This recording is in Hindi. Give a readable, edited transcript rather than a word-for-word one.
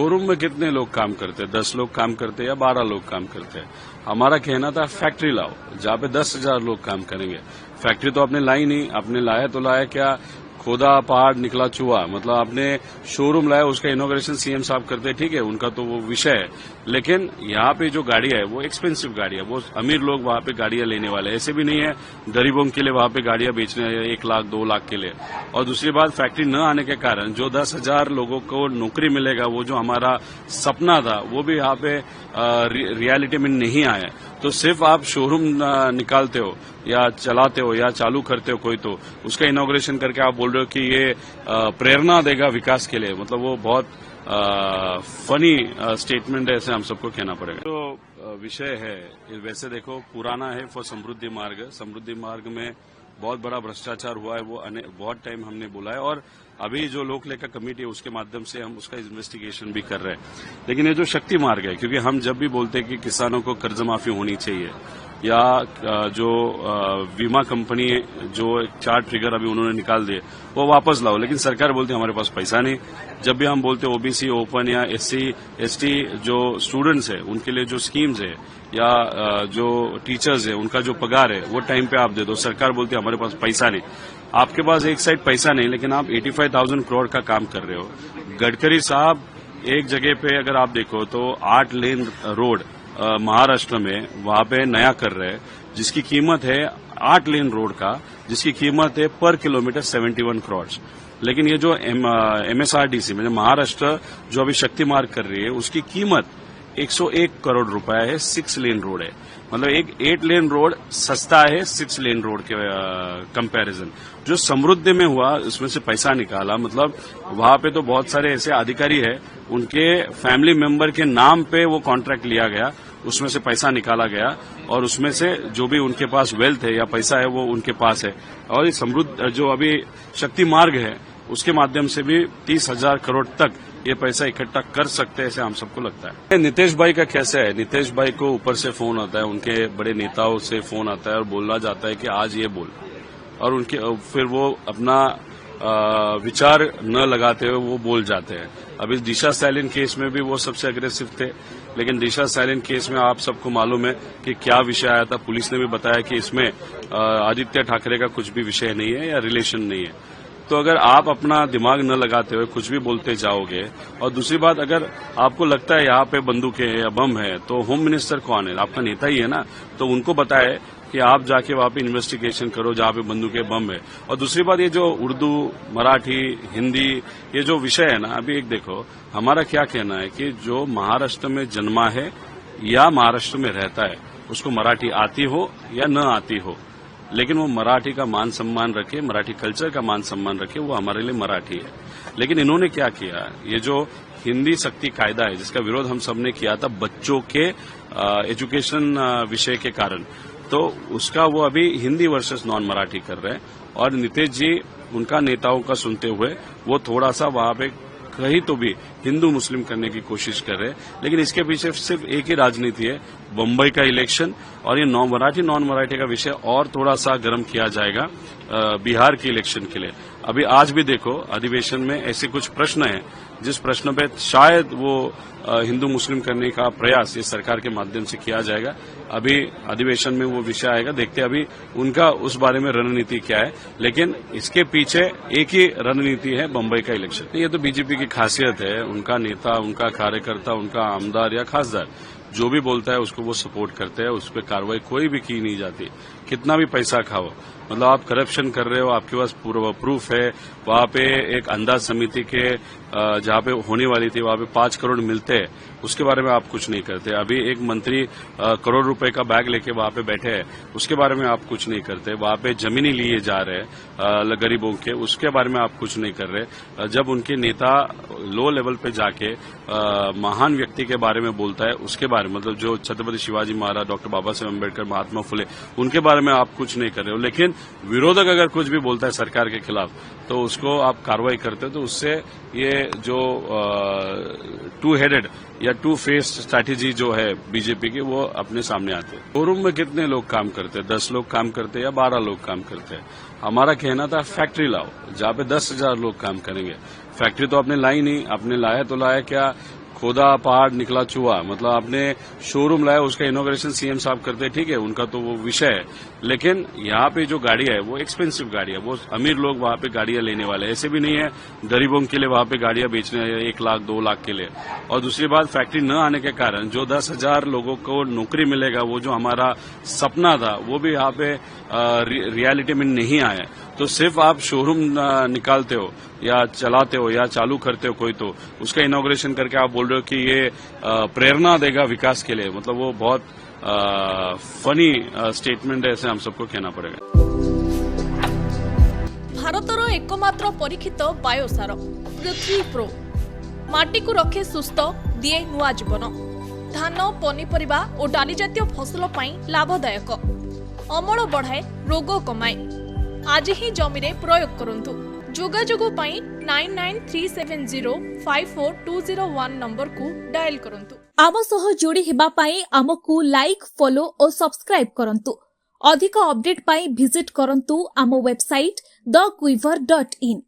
शोरूम में कितने लोग काम करते हैं? 10 लोग काम करते हैं या 12 लोग काम करते हैं? हमारा कहना था फैक्ट्री लाओ जहां पे 10,000 लोग काम करेंगे। फैक्ट्री तो आपने लाई नहीं, आपने लाया तो लाया क्या, खोदा पहाड़ निकला चूहा। मतलब आपने शोरूम लाया, उसका इनॉग्रेशन सीएम साहब करते, ठीक है, उनका तो वो विषय है। लेकिन यहाँ पे जो गाड़ियां है वो एक्सपेंसिव गाड़ियां, वो अमीर लोग वहां पे गाड़ियां लेने वाले, ऐसे भी नहीं है गरीबों के लिए वहां पे गाड़ियां बेचने 1 लाख 2 लाख के लिए। और दूसरी बात, फैक्ट्री न आने के कारण जो 10,000 लोगों को नौकरी मिलेगा, वो जो हमारा सपना था, वो भी यहाँ पे रियलिटी में नहीं आया। तो सिर्फ आप शोरूम निकालते हो या चलाते हो या चालू करते हो कोई, तो उसका इनॉग्रेशन करके आप बोल रहे हो कि ये प्रेरणा देगा विकास के लिए। मतलब वो बहुत फनी स्टेटमेंट है, ऐसे हम सबको कहना पड़ेगा। तो विषय है, वैसे देखो पुराना है फॉर समृद्धि मार्ग। समृद्धि मार्ग में बहुत बड़ा भ्रष्टाचार हुआ है, वो बहुत टाइम हमने बोला है, और अभी जो लोक लेखा कमेटी है उसके माध्यम से हम उसका इन्वेस्टिगेशन भी कर रहे हैं। लेकिन ये जो शक्ति मार्ग है, क्योंकि हम जब भी बोलते हैं कि किसानों को कर्ज माफी होनी चाहिए, या जो बीमा कंपनी जो 4 ट्रिगर अभी उन्होंने निकाल दिए वो वापस लाओ, लेकिन सरकार बोलती है हमारे पास पैसा नहीं। जब भी हम बोलते हैं ओबीसी ओपन या एससी एसटी जो स्टूडेंट्स है उनके लिए जो स्कीम्स है, या जो टीचर्स है उनका जो पगार है वो टाइम पे आप दे दो, सरकार बोलती है हमारे पास पैसा नहीं। आपके पास एक साइड पैसा नहीं, लेकिन आप 85,000 करोड़ का काम कर रहे हो। गडकरी साहब एक जगह पे अगर आप देखो तो 8 लेन रोड महाराष्ट्र में वहां पे नया कर रहे हैं, जिसकी कीमत है 8 लेन रोड का, जिसकी कीमत है पर किलोमीटर 71 करोड़। लेकिन ये जो एमएसआरडीसी में महाराष्ट्र जो अभी शक्ति मार्ग कर रही है, उसकी कीमत 101 करोड़ रुपए है। 6 लेन रोड है, मतलब एक 8 लेन रोड सस्ता है 6 लेन रोड के कंपैरिजन। जो समृद्धि में हुआ उसमें से पैसा निकाला, मतलब वहां पे तो बहुत सारे ऐसे अधिकारी है, उनके फैमिली मेंबर के नाम पे वो कॉन्ट्रैक्ट लिया गया, उसमें से पैसा निकाला गया, और उसमें से जो भी उनके पास वेल्थ है या पैसा है वो उनके पास है। और ये समृद्ध जो अभी शक्ति मार्ग है उसके माध्यम से भी 30,000 करोड़ तक ये पैसा इकट्ठा कर सकते हैं, ऐसे हम सबको लगता है। नीतीश भाई का कैसे है, नीतीश भाई को ऊपर से फोन आता है, उनके बड़े नेताओं से फोन आता है और बोलना जाता है कि आज ये बोल, और उनके फिर वो अपना विचार न लगाते हुए वो बोल जाते हैं। अभी दिशा सैलिन केस में भी वो सबसे अग्रेसिव थे, लेकिन दिशा सैलिन केस में आप सबको मालूम है कि क्या विषय आया था। पुलिस ने भी बताया कि इसमें आदित्य ठाकरे का कुछ भी विषय नहीं है या रिलेशन नहीं है। तो अगर आप अपना दिमाग न लगाते हुए कुछ भी बोलते जाओगे, और दूसरी बात, अगर आपको लगता है यहाँ पे बंदूकें है या बम है, तो होम मिनिस्टर कौन है? आपका नेता ही है ना, तो उनको बताए कि आप जाके वहां पे इन्वेस्टिगेशन करो जहां पे बंदूकें बम है। और दूसरी बात, ये जो उर्दू मराठी हिंदी ये जो विषय है ना, अभी एक देखो, हमारा क्या कहना है कि जो महाराष्ट्र में जन्मा है या महाराष्ट्र में रहता है, उसको मराठी आती हो या न आती हो, लेकिन वो मराठी का मान सम्मान रखे, मराठी कल्चर का मान सम्मान रखे, वो हमारे लिए मराठी है। लेकिन इन्होंने क्या किया, ये जो हिंदी सक्ति कायदा है जिसका विरोध हम सबने किया था बच्चों के एजुकेशन विषय के कारण, तो उसका वो अभी हिंदी वर्सेस नॉन मराठी कर रहे हैं। और नीतीश जी उनका नेताओं का सुनते हुए वो थोड़ा सा वहां पे कहीं तो भी हिंदू मुस्लिम करने की कोशिश कर रहे हैं। लेकिन इसके पीछे सिर्फ एक ही राजनीति है, बम्बई का इलेक्शन, और ये नॉन मराठी का विषय और थोड़ा सा गर्म किया जाएगा बिहार के इलेक्शन के लिए। अभी आज भी देखो अधिवेशन में ऐसे कुछ प्रश्न हैं जिस प्रश्न पे शायद वो हिंदू मुस्लिम करने का प्रयास इस सरकार के माध्यम से किया जाएगा। अभी अधिवेशन में वो विषय आएगा, देखते हैं अभी उनका उस बारे में रणनीति क्या है। लेकिन इसके पीछे एक ही रणनीति है, बम्बई का इलेक्शन। ये तो बीजेपी की खासियत है, उनका नेता, उनका कार्यकर्ता, उनका आमदार या खासदार जो भी बोलता है उसको वो सपोर्ट करते हैं, उस पर कार्रवाई कोई भी की नहीं जाती, कितना भी पैसा खाओ। मतलब आप करप्शन कर रहे हो, आपके पास पूरा प्रूफ है। वहां पे एक अंदाज समिति के जहां पे होने वाली थी, वहां पे 5 करोड़ मिलते हैं, उसके बारे में आप कुछ नहीं करते। अभी एक मंत्री करोड़ रुपए का बैग लेके वहां पे बैठे हैं, उसके बारे में आप कुछ नहीं करते। वहां पे जमीनी लिए जा रहे हैं गरीबों के, उसके बारे में आप कुछ नहीं कर रहे। जब उनके नेता लो लेवल पे जाके महान व्यक्ति के बारे में बोलता है, उसके बारे में, मतलब जो छत्रपति शिवाजी महाराज, डॉक्टर बाबा साहेब अम्बेडकर, महात्मा फुले, उनके बारे में आप कुछ नहीं कर रहे हो। लेकिन विरोधक अगर कुछ भी बोलता है सरकार के खिलाफ, तो उसको आप कार्रवाई करते हो। तो उससे ये जो टू हेडेड या टू फेस स्ट्रैटेजी जो है बीजेपी की, वो अपने सामने आते हैं। शोरूम में कितने लोग काम करते हैं? 10 लोग काम करते हैं या 12 लोग काम करते हैं? हमारा कहना था फैक्ट्री लाओ जहां पे 10,000 लोग काम करेंगे। फैक्ट्री तो आपने लाई नहीं, आपने लाया तो लाया क्या, खोदा पहाड़ निकला चूहा, मतलब आपने शोरूम लाया उसका इनॉग्रेशन सीएम साहब करते हैं, ठीक है, उनका तो वो विषय है। लेकिन यहाँ पे जो गाड़ी है वो एक्सपेंसिव गाड़ी है, वो अमीर लोग वहां पे गाड़ियां लेने वाले हैं, ऐसे भी नहीं है गरीबों के लिए वहां पे गाड़ियां बेचने 1 लाख 2 लाख के लिए। और दूसरी बात, फैक्ट्री न आने के कारण जो 10,000 लोगों को नौकरी मिलेगा, वो जो हमारा सपना था वो भी यहाँ पे रियलिटी में नहीं आया। तो सिर्फ आप शोरूम निकालते हो या चलाते हो या चालू करते हो कोई, तो उसका इनॉग्रेशन करके आप बोल रहे हो कि ये प्रेरणा देगा विकास के लिए, मतलब वो बहुत फनी स्टेटमेंट है, ऐसे हम सबको कहना पड़ेगा। भारतर एकमात्र परीक्षित बायोसार पृथ्वी प्रो माटी को रखे सुस्थ, दिए नुआ जीवन। धान, पनीपरिबा और डाली जातीय फसल पाई लाभदायक, अमल बढ़ाए, रोग कमाए। आज ही जमी रे प्रयोग करंतु। जोगाजोग पाई 9937054201 नंबर को डायल करंतु। आम सह जोड़ी हेबा पाई आमको लाइक, फॉलो और सब्सक्राइब करंतु। अधिक अपडेट पाई विजिट करंतु आम वेबसाइट thequiver.in।